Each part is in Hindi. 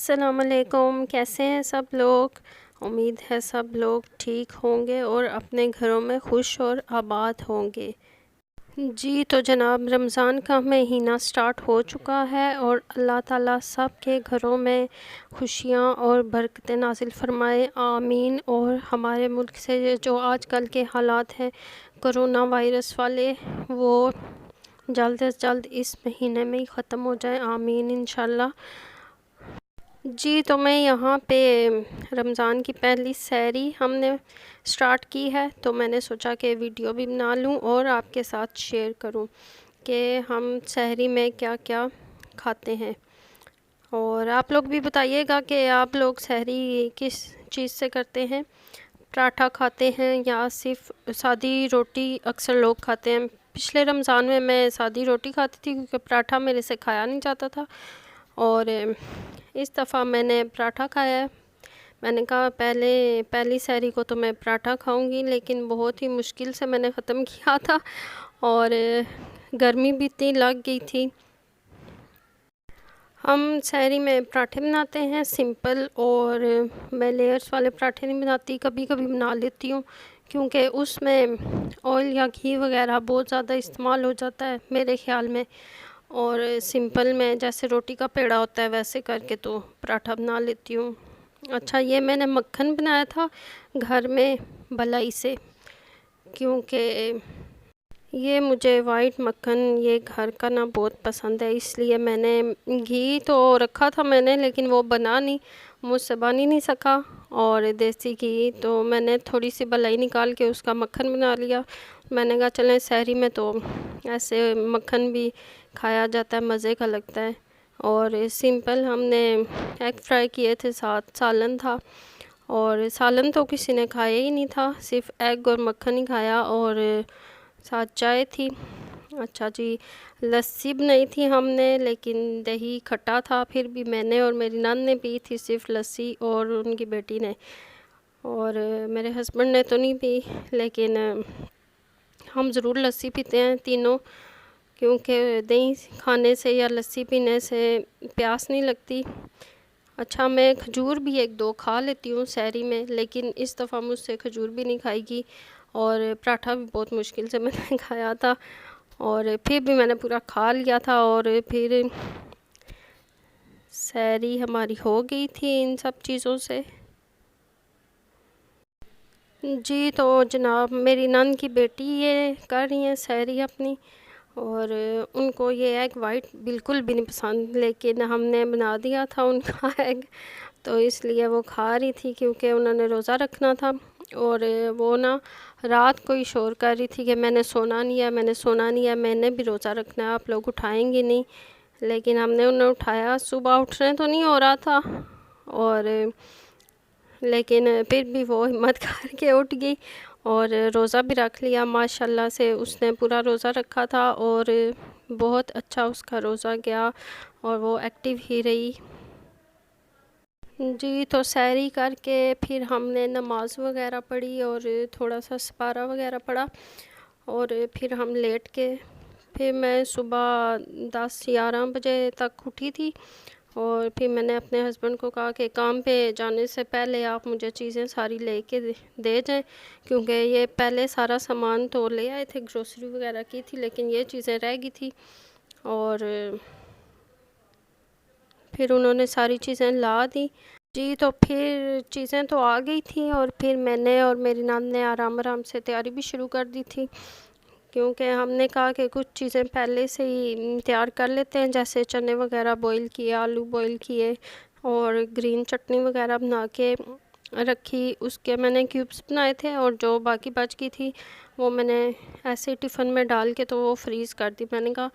अस्सलामुअलैकुम, कैसे हैं सब लोग। उम्मीद है सब लोग ठीक होंगे और अपने घरों में खुश और आबाद होंगे। जी तो जनाब, रमज़ान का महीना स्टार्ट हो चुका है और अल्लाह ताला सब के घरों में खुशियाँ और बरकतें नाज़िल फरमाए, आमीन। और हमारे मुल्क से ये जो आजकल के हालात हैं कोरोना वायरस वाले, वो जल्द से जल्द इस महीने में ही ख़त्म हो जाए, आमीन इंशाल्लाह। जी तो मैं यहाँ पे रमज़ान की पहली सहरी हमने स्टार्ट की है, तो मैंने सोचा कि वीडियो भी बना लूँ और आपके साथ शेयर करूँ कि हम सहरी में क्या क्या खाते हैं। और आप लोग भी बताइएगा कि आप लोग सहरी किस चीज़ से करते हैं, पराठा खाते हैं या सिर्फ सादी रोटी अक्सर लोग खाते हैं। पिछले रमज़ान में मैं सादी रोटी खाती थी क्योंकि पराठा मेरे से खाया नहीं जाता था, और इस दफ़ा मैंने पराठा खाया है। मैंने कहा पहली सहरी को तो मैं पराठा खाऊंगी, लेकिन बहुत ही मुश्किल से मैंने ख़त्म किया था और गर्मी भी इतनी लग गई थी। हम सहरी में पराठे बनाते हैं सिंपल, और मैं लेयर्स वाले पराठे नहीं बनाती, कभी कभी बना लेती हूँ क्योंकि उसमें ऑयल या घी वगैरह बहुत ज़्यादा इस्तेमाल हो जाता है मेरे ख़्याल में। और सिंपल में जैसे रोटी का पेड़ा होता है वैसे करके तो पराठा बना लेती हूँ। अच्छा, ये मैंने मक्खन बनाया था घर में मलाई से, क्योंकि ये मुझे वाइट मक्खन ये घर का ना बहुत पसंद है, इसलिए मैंने घी तो रखा था मैंने, लेकिन वो बना नहीं, मुझसे बन ही नहीं सका। और देसी घी तो मैंने थोड़ी सी मलाई निकाल के उसका मक्खन बना लिया। मैंने कहा चलें सहरी में तो ऐसे मक्खन भी खाया जाता है, मज़े का लगता है। और सिंपल हमने एग फ्राई किए थे, साथ सालन था, और सालन तो किसी ने खाया ही नहीं था, सिर्फ एग और मक्खन ही खाया, और साथ चाय थी। अच्छा जी, लस्सी बनाई थी हमने, लेकिन दही खट्टा था, फिर भी मैंने और मेरी नंद ने पी थी सिर्फ लस्सी, और उनकी बेटी ने, और मेरे हस्बैंड ने तो नहीं पी, लेकिन हम ज़रूर लस्सी पीते हैं तीनों, क्योंकि दही खाने से या लस्सी पीने से प्यास नहीं लगती। अच्छा, मैं खजूर भी एक दो खा लेती हूँ सहरी में, लेकिन इस दफ़ा मुझसे खजूर भी नहीं खाएगी, और पराठा भी बहुत मुश्किल से मैंने खाया था, और फिर भी मैंने पूरा खा लिया था, और फिर सहरी हमारी हो गई थी इन सब चीज़ों से। जी तो जनाब, मेरी नंद की बेटी ये कर रही हैं सहरी अपनी, और उनको ये एग वाइट बिल्कुल भी नहीं पसंद, लेकिन हमने बना दिया था उनका एग, तो इसलिए वो खा रही थी क्योंकि उन्होंने रोज़ा रखना था। और वो ना रात को ही शोर कर रही थी कि मैंने सोना नहीं है, मैंने सोना नहीं है, मैंने भी रोज़ा रखना है, आप लोग उठाएंगे नहीं। लेकिन हमने उन्हें उठाया, सुबह उठने तो नहीं हो रहा था, और लेकिन फिर भी वो हिम्मत करके उठ गई और रोज़ा भी रख लिया। माशाल्लाह से उसने पूरा रोज़ा रखा था और बहुत अच्छा उसका रोज़ा गया, और वो एक्टिव ही रही। जी तो सहरी करके फिर हमने नमाज़ वगैरह पढ़ी और थोड़ा सा सपारा वगैरह पढ़ा, और फिर हम लेट के, फिर मैं सुबह 10-11 बजे तक उठी थी, और फिर मैंने अपने हस्बैंड को कहा कि काम पे जाने से पहले आप मुझे चीज़ें सारी लेके दे जाएं, क्योंकि ये पहले सारा सामान तो ले आए थे, ग्रोसरी वगैरह की थी, लेकिन ये चीज़ें रह गई थी। और फिर उन्होंने सारी चीज़ें ला दी। जी तो फिर चीज़ें तो आ गई थी, और फिर मैंने और मेरी नंद ने आराम आराम से तैयारी भी शुरू कर दी थी, क्योंकि हमने कहा कि कुछ चीज़ें पहले से ही तैयार कर लेते हैं, जैसे चने वगैरह बॉईल किए, आलू बॉईल किए, और ग्रीन चटनी वगैरह बना के रखी। उसके मैंने क्यूब्स बनाए थे, और जो बाकी बच गई थी वो मैंने ऐसे टिफ़िन में डाल के तो वो फ्रीज़ कर दी। मैंने कहा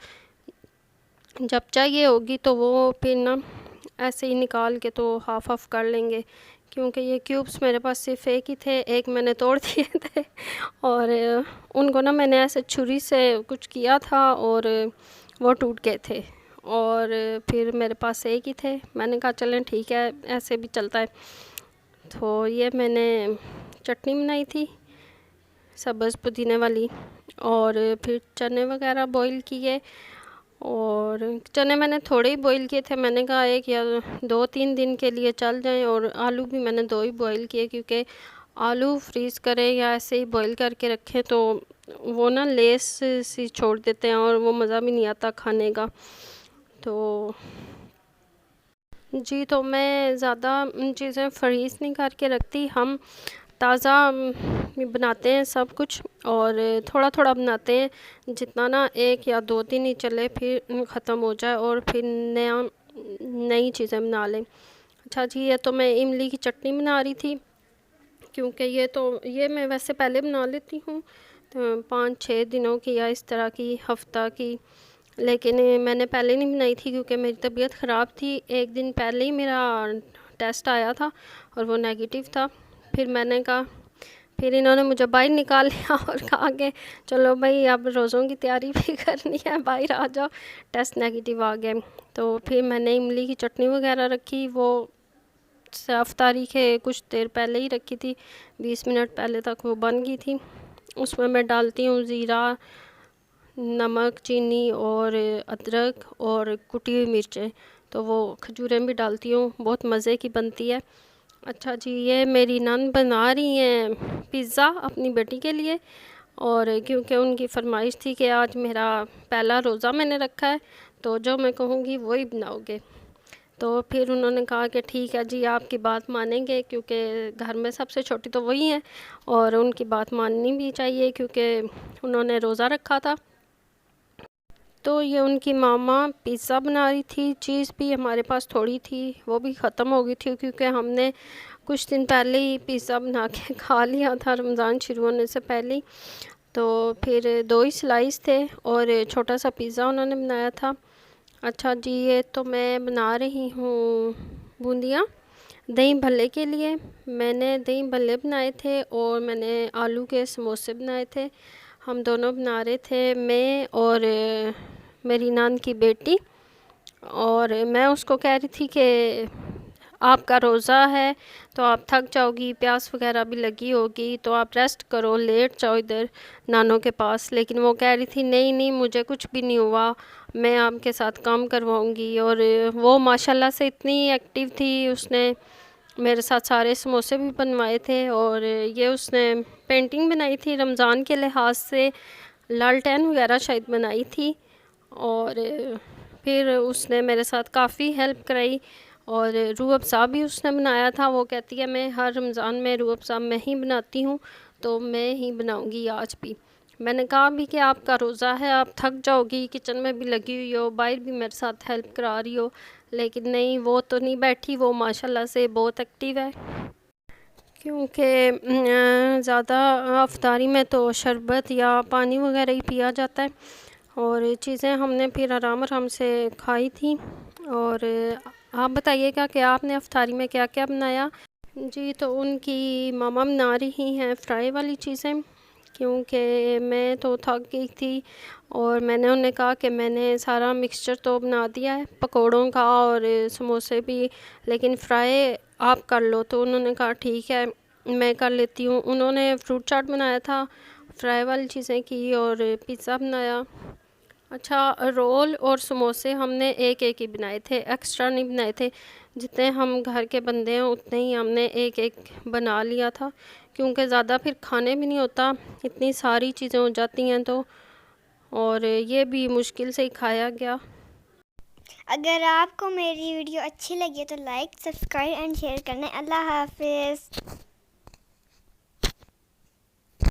जब चाहिए होगी तो वो फिर ना ऐसे ही निकाल के तो हाफ़ हाफ़ कर लेंगे, क्योंकि ये क्यूब्स मेरे पास सिर्फ एक ही थे, एक मैंने तोड़ दिए थे, और उनको ना मैंने ऐसे छुरी से कुछ किया था और वो टूट गए थे, और फिर मेरे पास एक ही थे। मैंने कहा चलें ठीक है, ऐसे भी चलता है। तो ये मैंने चटनी बनाई थी सब्ज़ पुदीने वाली, और फिर चने वगैरह बॉईल किए, और और चने मैंने थोड़े ही बॉईल किए थे, मैंने कहा 1 या 2-3 दिन के लिए चल जाएं। और आलू भी मैंने 2 ही बॉईल किए, क्योंकि आलू फ्रीज़ करें या ऐसे ही बॉईल करके रखें तो वो ना लेस सी छोड़ देते हैं और वो मज़ा भी नहीं आता खाने का। तो जी, तो मैं ज़्यादा चीज़ें फ्रीज़ नहीं करके रखती, हम ताज़ा बनाते हैं सब कुछ, और थोड़ा थोड़ा बनाते हैं, जितना ना 1 या 2 दिन ही चले फिर ख़त्म हो जाए और फिर नई चीज़ें बना लें। अच्छा जी, ये तो मैं इमली की चटनी बना रही थी, क्योंकि ये मैं वैसे पहले बना लेती हूँ, तो 5-6 दिनों की या इस तरह की, हफ्ता की, लेकिन मैंने पहले नहीं बनाई थी क्योंकि मेरी तबीयत ख़राब थी। 1 दिन पहले ही मेरा टेस्ट आया था और वो नेगेटिव था। फिर मैंने कहा, फिर इन्होंने मुझे बाहर निकाल लिया और कहा कि चलो भाई, अब रोज़ों की तैयारी भी करनी है, बाहर आ जाओ, टेस्ट नेगेटिव आ गए। तो फिर मैंने इमली की चटनी वगैरह रखी, वो अफ्तारी के कुछ देर पहले ही रखी थी, 20 मिनट पहले तक वो बन गई थी। उसमें मैं डालती हूँ ज़ीरा, नमक, चीनी और अदरक और कुटी हुई मिर्चें, तो वो खजूरें भी डालती हूँ, बहुत मज़े की बनती है। अच्छा जी, ये मेरी नन बना रही हैं पिज़्ज़ा अपनी बेटी के लिए, और क्योंकि उनकी फरमाइश थी कि आज मेरा पहला रोज़ा मैंने रखा है, तो जो मैं कहूँगी वही बनाओगे। तो फिर उन्होंने कहा कि ठीक है जी, आपकी बात मानेंगे, क्योंकि घर में सबसे छोटी तो वही हैं और उनकी बात माननी भी चाहिए, क्योंकि उन्होंने रोज़ा रखा था। तो ये उनकी मामा पिज़्ज़ा बना रही थी, चीज़ भी हमारे पास थोड़ी थी, वो भी ख़त्म हो गई थी, क्योंकि हमने कुछ दिन पहले ही पिज़्ज़ा बना के खा लिया था, रमज़ान शुरू होने से पहले ही। तो फिर 2 ही स्लाइस थे और छोटा सा पिज़्ज़ा उन्होंने बनाया था। अच्छा जी, ये तो मैं बना रही हूँ बूंदियाँ दही भल्ले के लिए। मैंने दही भल्ले बनाए थे और मैंने आलू के समोसे बनाए थे, हम दोनों बना रहे थे, मैं और मेरी नान की बेटी। और मैं उसको कह रही थी कि आपका रोज़ा है तो आप थक जाओगी, प्यास वगैरह भी लगी होगी, तो आप रेस्ट करो, लेट जाओ इधर नानों के पास। लेकिन वो कह रही थी नहीं नहीं, मुझे कुछ भी नहीं हुआ, मैं आपके साथ काम करवाऊंगी। और वो माशाल्लाह से इतनी एक्टिव थी, उसने मेरे साथ सारे समोसे भी बनवाए थे, और ये उसने पेंटिंग बनाई थी रमज़ान के लिहाज से, लालटेन वगैरह शायद बनाई थी। और फिर उसने मेरे साथ काफ़ी हेल्प कराई, और रूह अफ़ज़ा भी उसने बनाया था। वो कहती है मैं हर रमज़ान में रूह अफ़ज़ा मैं ही बनाती हूँ, तो मैं ही बनाऊँगी आज भी। मैंने कहा भी कि आपका रोज़ा है, आप थक जाओगी, किचन में भी लगी हुई हो, बाहर भी मेरे साथ हेल्प करा रही हो, लेकिन नहीं, वो तो नहीं बैठी, वो माशाल्लाह से बहुत एक्टिव है। क्योंकि ज़्यादा अफ्तारी में तो शरबत या पानी वगैरह ही पिया जाता है, और चीज़ें हमने फिर आराम आराम से खाई थी। और आप बताइएगा कि आपने अफ्तारी में क्या क्या बनाया। जी, तो उनकी मामा बना रही हैं फ्राई वाली चीज़ें, क्योंकि मैं तो थक गई थी, और मैंने उन्हें कहा कि मैंने सारा मिक्सचर तो बना दिया है पकोड़ों का और समोसे भी, लेकिन फ्राई आप कर लो। तो उन्होंने कहा ठीक है, मैं कर लेती हूँ। उन्होंने फ्रूट चाट बनाया था, फ्राई वाली चीज़ें की, और पिज़्ज़ा बनाया। अच्छा, रोल और समोसे हमने एक एक ही बनाए थे, एक्स्ट्रा नहीं बनाए थे, जितने हम घर के बंदे हैं उतने ही हमने एक एक बना लिया था, क्योंकि ज़्यादा फिर खाने भी नहीं होता, इतनी सारी चीज़ें हो जाती हैं तो। और ये भी मुश्किल से ही खाया गया। अगर आपको मेरी वीडियो अच्छी लगी तो लाइक, सब्सक्राइब एंड शेयर करना। अल्लाह हाफिज़।